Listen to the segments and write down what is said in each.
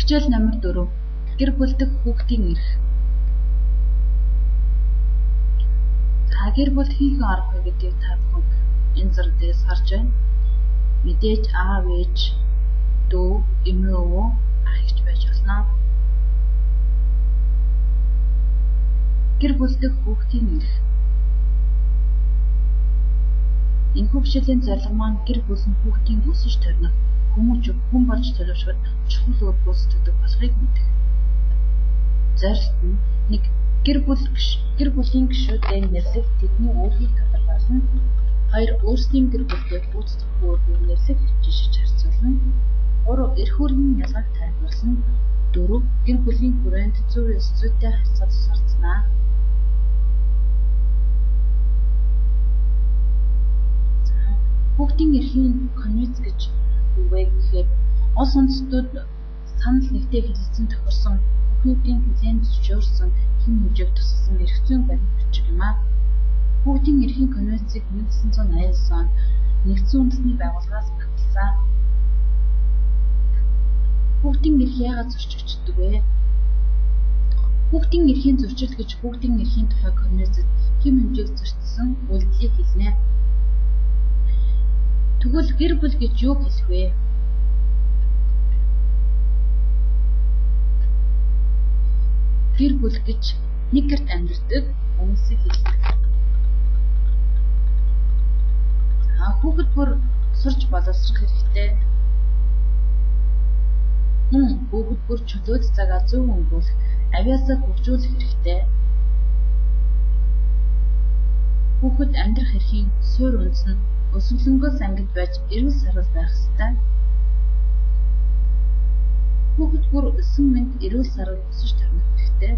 Хичээл номер 4. Гэр бүл дэх хүүхдийн эрх. За гэр бүлд хийх арга вэ гэдгийг та бүхэн энэ зар дээрээс харж байна. Мэдээж аав ээж, дүү, эмээ өвөө, ах эгч байж болно. Гэр бүл дэх хүүхдийн эрх. Энэхүү хичээлийн зорилго маань гэр бүл нь хүүхдийн өсөж төрнөх хүн болж төлөвшөхөд чухал үр гүйцэтгэдэг болохыг мэдэх. Зорилт нь 1. Гэр бүлийн гишүүдийн нэрлэх тэдний үүргийг тодорхойлно. 2. Өөрсдийн гэр бүлдээ гүйцэтгэх үүргийг нэрлэх жишиж харьцуулна. 3. Эрх үүргийн ялгааг тайлбарлана. 4. Гэр бүлийн хүрээнд зөв ёс зүйтэй харьцаа тусгаарцгаана. Хүүхдийн эрхийн конвенц гэж юу вэ гэхээр улс үндэстнүүд санал нэгтээ хэлэлцэн тохирсон хүүхдийн хүлээн зөвшөөрсөн хэм хэмжээг тусгасан эрх зүйн баримт бичиг юм аа. Хүүхдийн эрхийн конвенцийг 1989 онд Нэгдсэн үндэсний байгууллагаас баталсан. Хүүхдийн эрх яагаад зөрчигддөг вэ? Хүүхдийн эрхийн зөрчил гэж хүүхдийн эрхийн тухай конвенцэд хэм хэмжээг зөрчсөн үйлдэлийг хэлнэ. Тэгвэл гэр бүл гэж юу хэлэх вэ? Гэр бүл гэж нэг гэрт амьдардаг хүмүүсийг хэлдэг. Хүүхэд бүр сурч боловсрох хэрэгтэй. Хүүхэд бүр чөлөөт цагаа зөв өнгөрүүлэх, авьяасаа хөгжүүлэх хэрэгтэй. Хүүхэд амьдрах эрхийн суурь үндэс нь өсвөлнгөөс ангид байж эрүүл сарвал байх ёстой. Хүүхэд бүр өсөн мэнд эрүүл сарвал өсөж төрнөх хэрэгтэй.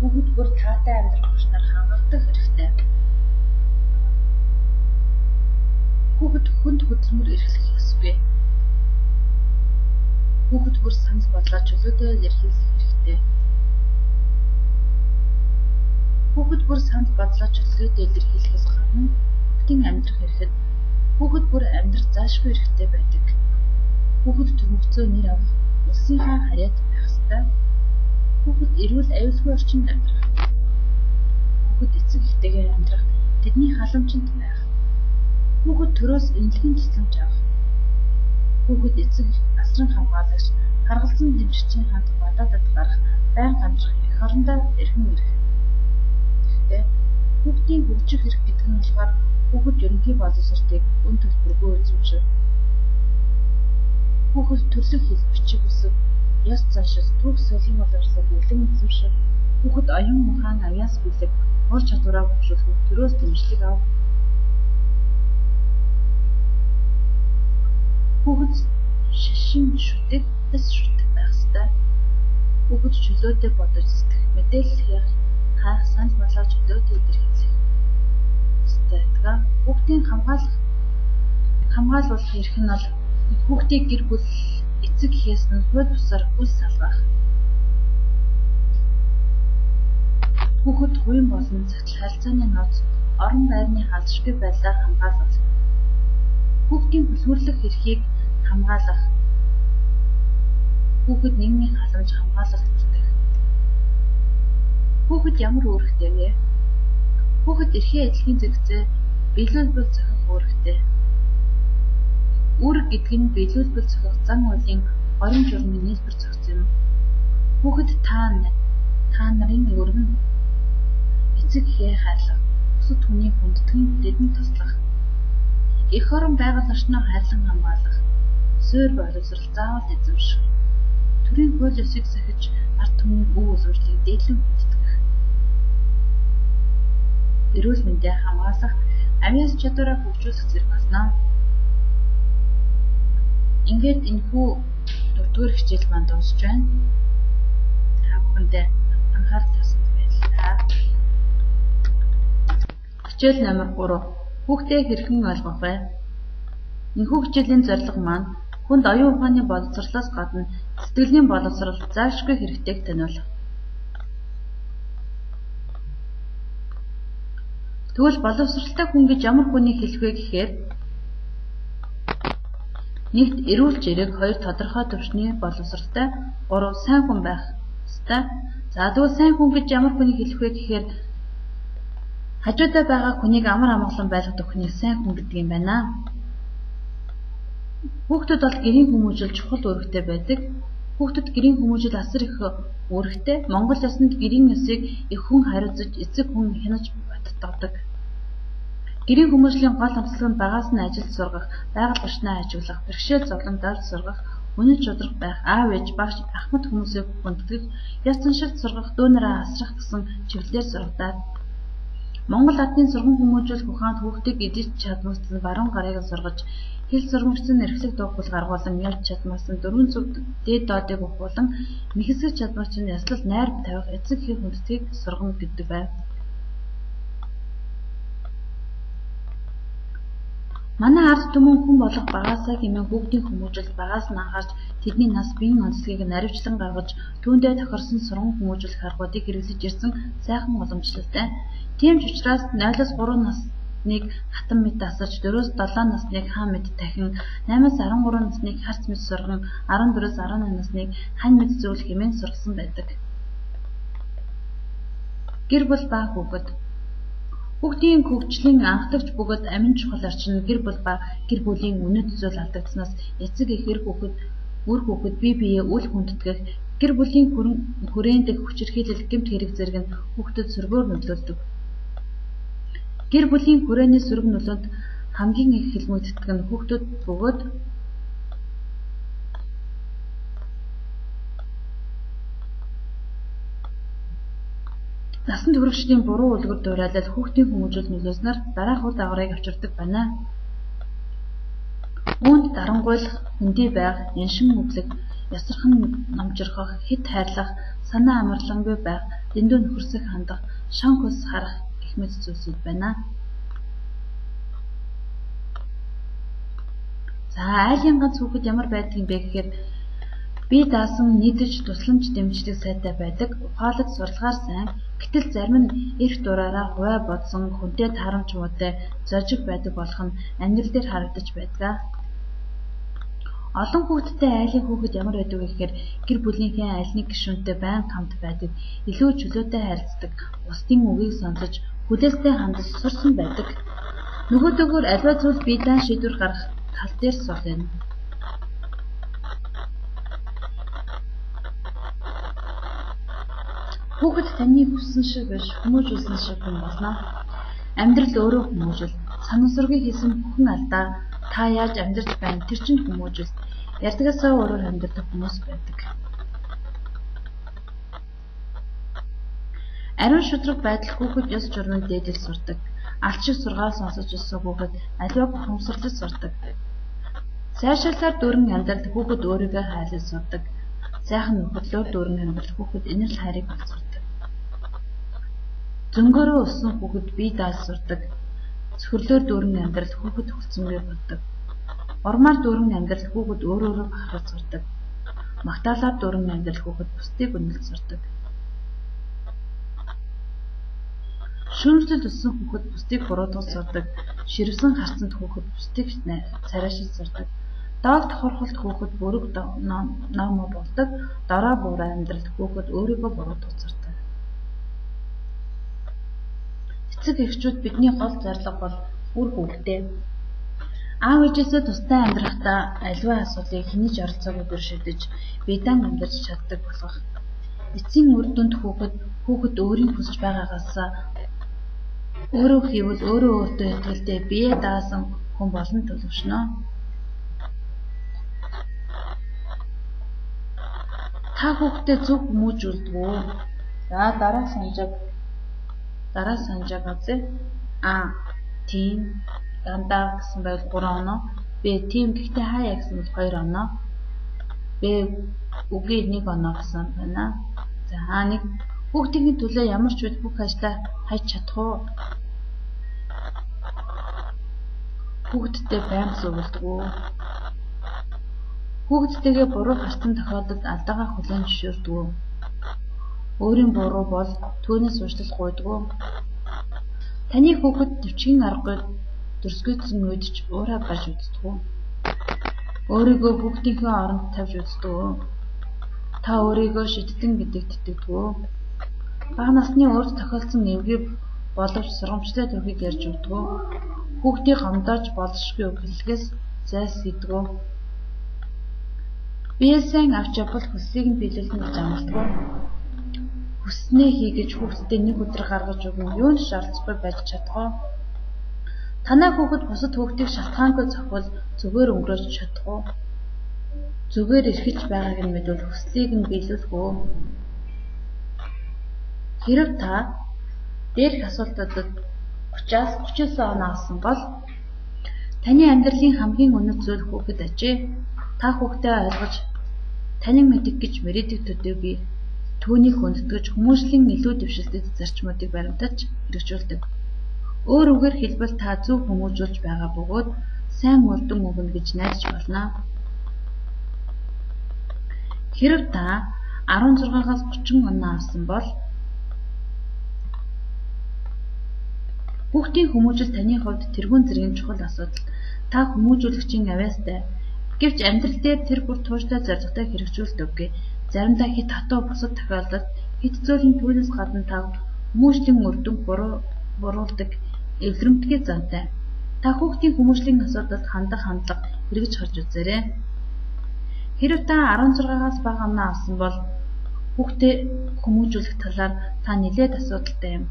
Хүүхэд бүр таатай амьдрах хүчнээр хангагдах хэрэгтэй. Хүүхэд хүнд хөдөлмөр эрхлэх ёсгүй. Хүүхэд бүр санал бодлоо чөлөөтэй илэрхийлэх хэрэгтэй. Хүүхэд бүр санал бодлоо чөлөөтэй илэрхийлэхээс гадна хүүхдийн амьдрах эрхэд хүүхэд бүр амьдрах заашгүй эрхтэй байдаг. Хүүхэд төрөвцөө нэр авах, улсынхаа харьяат байх ёстой. Хүүхэд эрүүл аюулгүй орчинд амьдрах. Хүүхэд эцэг эхтэйгээ амьдрах, тэдний халамжинд байх. Хүүхэд төрөөс эмнэлгийн тусламж авах. Хүүхэд эцэг асран хамгаалагч, харгалзан дэмжигчийн хамт бадаадад гарах, байнга амьдрах эх орондоо эрхэм эрх. Хүүхдийн хөгжих эрх гэдэг нь болохоор хүүхэд ерөнхий боловсролтыг үн төлбөргүй эзэмших. Хүүхэд төрлөх хэл бичиг үсэг, ёс заншил, түүх соёлын боловсролыг үлэн эзэмших. Хүүхэд оюун ухаан, авьяас бэлэг, ур чадвараа хөгжүүлэх, төрөөс дэмжлэг авах. Хүүхэд шашин шүтэх, дэс шүтэх байх ёстой. Хүүхэд чөлөөтэй бодож сэтгэх, мэдээлэл хайх, санал бодлоо чөлөөтэй илэрхийлэх ёстой. Хүүхдийн хамгаалуулах эрх нь бол хүүхдийг гэр бүл эцэг эхээс нь хууль бусаар үл салгах. Хүүхэд хувийн болон цагтл харилцааны нууц, орон байрны халдшгүй байдлаар хамгаалах. Хүүхдийн бүлгүрлэх эрхийг хамгаалах. Хүүхэд нийгмийн халамж хамгаалалт хүртэх. Хүүхэд ямар үүрэгтэй вэ? Хүүхэд эрхийн адилхийн зэрэгцээ биелүүлбэл зохих үүрэгтэй. Үүрэг гэдэг нь биелүүлбэл зохих зан үйлийн орон журмын нийлбэр зохицсон юм. Хүүхэд та нарын үүрэг нь эцэг эхээ хайрлах, бусад хүний хүндэтгэн дэдэнд туслах, эх орон байгаль орчноо хайрлан хамгаалах, суурь боловсрол заавал эзэмших, төрийн хууль ёсыг сахиж ард түмний өв үзүүлэлтийг дээдлэн хүндэтгэх, эрүүл мэндийг хамгаалах, авьяас чадвараа хөгжүүлэх зэрэг болно. Ингээд энэхүү 4-р хичээл маань дуусж байна. Та бүхэндээ анхаарал тавьсанд баярлалаа. Хичээл номер 3. Хүүхдээ хэрхэн ойлгох вэ? Энэхүү хичээлийн зорилго маань хүнд оюун ухааны боловсролоос гадна сэтгэлийн боловсрол заашгүй хэрэгтэйг таниулах. Тэгвэл боловсролтой хүн гэж ямар хүнийг хэлэх вэ гэхээр Нэгт эрүүл жирэг, 2 тодорхой төвшний боловсралтай, 3 сайн хүн байх ёстой. За тэгвэл сайн хүн гэж ямар хүнийг хэлэх вэ гэхээр хажуудаа байгаа хүнийг амар амгалан байлгадаг хүнийг сайн хүн гэдэг юм байна. Хүүхдүүд бол гэрийн хүмүүжил чухал үүрэгтэй байдаг. Хүүхдүүд гэрийн хүмүүжил асар их үүрэгтэй. Монгол ёсонд гэрийн ёсыг их хүн хариуцаж, эцэг хүн хянаж баттгадаг. Гэрийн хүмүүжлийн гол онцлог нь багаас нь ажилд сургах, байгаль орчноо ажиглах, бэрхшээл зовлон дорд сургах, үнэн чудрах байх, аав ээж, багш, ахмад хүмүүсийг хүндэтгэх, ёс заншилд сургах, дүү нараа асрах гэсэн чиглэлээр сургадаг. Монгол Ардын сургууль хүмүүжүүлэх ухаанд хүүхдийг эдэж чадмагцсан баруун гарыг сургаж, хэл сургамжсан эрхлэг дуугуул гаргуулan ялж чадмагцсан дөрвөн зүг дээд доодыг ухуулан мэхсгэж чадмагцсан яслал найр тавих эцэг хээ хүндэтгийг сургана гэдэг байв. Манай ард түмэн хүн болох багаасаа хэмээн бүгдийн хүмүүжил багаас нь анхаарч тэдний нас биеийн онцлогийг наривчлан гаргаж түүндээ тохирсон сургууль хүмүүжүүлэх аргуудыг хэрэглэж ирсэн сайхан уламжлалтай. Тийм ч учраас 0-3 насныг хатан мэд асарч 4-7 насныг хаан мэд дахин 8-13 насныг харц мэд сурган 14-18 насныг хань мэд зөвлөх хэмээн сургасан байдаг. Гэр бүл ба хүүхэд. Хүүхдийн хөгжлийн анхдагч бөгөөд амин чухал орчин гэр бүл ба гэр бүлийн үнэт зүйл алдагдсанаас эцэг эхэр хүүхэд үр хүүхэд бие биеэ үл хүндэтгэх гэр бүлийн хүрээнд хүчирхийлэл гэмт хэрэг зэрэг нь хүүхдэд сөргөөр нөлөөлдөг. Гэр бүлийн хүрээний сөрөг нөлөөнд хамгийн их хэлмэгддэг нь хүүхдүүд бөгөөд насан туршидын буруу үлгэр дуурайлал хүүхдийн хүмүүжил нөлөөснөр дараах үр дагаврыг авчирдаг байна. Үүнд дарангуйлах, хүндий байх, яншин өвлөг, ясархан намжирхах, хит хайрлах, санаа амарлангүй байх, дэндүү нөхөрсөх хандах, шан хүс харах гэх мэт зүйлсүүд байна. За айлын ганц хүүхэд ямар байдаг юм бэ гэхээр бие даасан нийтж тусламж дэмжлэг сайтай байдаг. Ухаалаг сурлагаар сайн. Гэтэл зарим нь эрх дураараа хувай бодсон хүнтэй таарамч муутай зожиг байдаг болох нь амьдрал дээр харагдаж байдаг. Олон хүүхэдтэй айлын хүүхэд ямар байдаг вэ гэхээр гэр бүлийнхээ аль нэг гишүүнтэй байнга хамт байдаг, илүү чөлөөтэй харилцдаг, бусдын үгийг сонсож, хүлээлттэй хандаж сурсан байдаг. Нөгөөдөөгөр аливаа зүйл бие даан шийдвэр гаргах тал дээр сул юм. Хүүхэд таны хүссэн шиг биш, хүмүүжүүлсэн шиг хүн болно. Амьдрал өөрөө хүмүүжил. Санамсаргүй хийсэн бүхэн алдаа та яаж амьдрч байна тэр чинь хүмүүжил. Ярьдагасаа өөрөөр амьдрэх хүмүүс байдаг. Ариун шудраг байдал хүүхэд ёс журмын дээдэл сурдаг. Алт шиг сургаал сонсож өссөн хүүхэд аливаа бухимсарлаж сурдаг. Сайшаалаар дүүрэн амьдралд хүүхэд өөрийгөө хайлаж сурдаг. Сайхан нөхөрлөөр дүүрэн амьдрал хүүхэд инэрл хайрыг олсурдаг. Зөнгөөрөө өссөн хүүхэд бие дааж сурдаг. Цөхрлөөр дүүрэн амьдрал хүүхэд хүлцэнгүй болдог. Ормаар дүүрэн амьдрал хүүхэд өөрөөрөө бахархаж сурдаг. Магтаалаар дүүрэн амьдрал хүүхэд бусдыг үнэлж сурдаг. Шүүмжлэлд өссөн хүүхэд бусдыг буруутгаж сурдаг. Ширвсэн харцанд хүүхэд бусдыг царайшиж сурдаг. Доог тохорхолт хүүхэд бүрэг ном болдог. Дорой буурай амьдралд хүүхэд өөрийгөө буруутгаж сурдаг. Эцэг эхчүүд бидний гол зорилго бол үр хүүхдээ. Аав ээжээсээ тусдаа амьдрахдаа аливаа асуудлыг хянаж оролцоогүй бүр шийдэж, биедан амьдарч чаддаг болгох. Эцсийн үр дүнд хүүхэд өөрийн хүсэж байгаагаас өөрөө хийвэл өөрөө өөртөө итгэлтэй бие даасан хүн болон төлөвшнө. Та хүүхдээ зөв хүмүүжүүлдэг үү? За дараа санджаг үзье. А. Тийм. Дандаа гэсэн байвал 3 оноо. Б. Тийм гэхдээ хаяа гэсэн бол 2 оноо. Б. Үгүй 1 оноо гэсэн байна. За нэг хүүхдийн төлөө ямар ч үед бүх ажлаа хайж чадах уу? Хүүхдтэй байнга зөвлөдөг үү? Хүүхдтэйгээ буруу харсан тохиолдолд алдаагаа хүлээн зөвшөөрдөг үү? Өөрийн буруу бол түүнээс уучлал гуйдаг уу? Таны хүүхэд төвчгийн аргагүй дөрсгүйдсэн үед ч уураа барж үздэг үү? Өөрийгөө бүгдийнхээ оронд тавьж үздэг үү? Та өөрийгөө шиддэг гэдэгт итгэдэг үү? Бага насны урд тохиолдсон эвгүй боловч сургамжтай түүхийг ярьж өгдөг үү? Хүүхдийг гомдоож болшгүй үг хэллэгээс зайлсхийдэг үү? Бие сайн авч явбал хүслийг нь биелүүлнэ гэж амладаг уу? Хүснээ хийгэж хүүхдэд нэг өдөр гаргаж өгнө юунд шаардлагагүй байж чадах уу? Танай хүүхэд бусад хүүхдийг шалтгаангүй зохивол зүгээр өнгөрөөж чадах уу? Зүгээр эрхэлж байгааг нь мэдвэл хүслийг нь биелүүлэх үү? Хэрэв та дээрх асуултуудад 30-аас 39 оноо авсан бол таны амьдралын хамгийн үнэт зүйл хүүхэд ажээ. Та хүүхдээ ойлгож таныг мэдэх гэж мэрийдэг төдийгүй түүнийг хүндэтгэж хүмүүжлийн илүү дэвшилтэд зарчмуудыг баримтаж хэрэгжүүлдэг. Өөр үгээр хэлбэл та зөв хүмүүжүүлж байгаа бөгөөд сайн үр дүн өгнө гэж найдаж болно. Хэрэв та 16-аас 30 оноо авсан бол хүүхдийн хүмүүжил таны хувьд тэргүүн зэргийн чухал асуудал. Та хүмүүжүүлэгчийн авьяастай. Гэвч амьдрал дээр тэр бүр тууштай зорилготой хэрэгжүүлдэг гэ. Заримдаа хит хатуу бусад тохиолдолд хит зүйлийн түүнээс гадна та хүмүүжлийн үр дүн буруулдаг эвлэрэмтгий зантай. Та хүүхдийн хүмүүжлийн асуудалд хандах хандлага эргэж харж үзээрэй. Хэрэв та 16-аас бага оноо авсан бол хүүхдээ хүмүүжүүлэх талаар та нэлээд асуудалтай юм.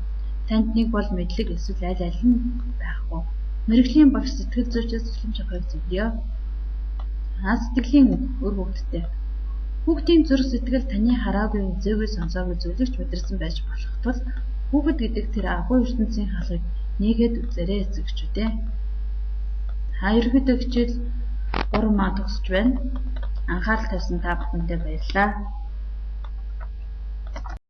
Танд нэг бол мэдлэг эсвэл аль нь байхгүй. Мэргэжлийн багш сэтгэл зүйчээс тусламж авахыг зөвлөё. Сэтгэлийн үр хөвгттэй. Хүүхдийн зүрх сэтгэл таны хараагүй үзээгүй сонсоогүй зүйлс мэдэрсэн байж болох тул хүүхэд гэдэг тэр агуу ертөнцийн халыг нэгэд үзээрэй эзэгчүүдээ. Ерөнхийдөө хичээл 3 маа төгсөж байна. Анхаарал тавьсан та бүхэндээ баярлалаа.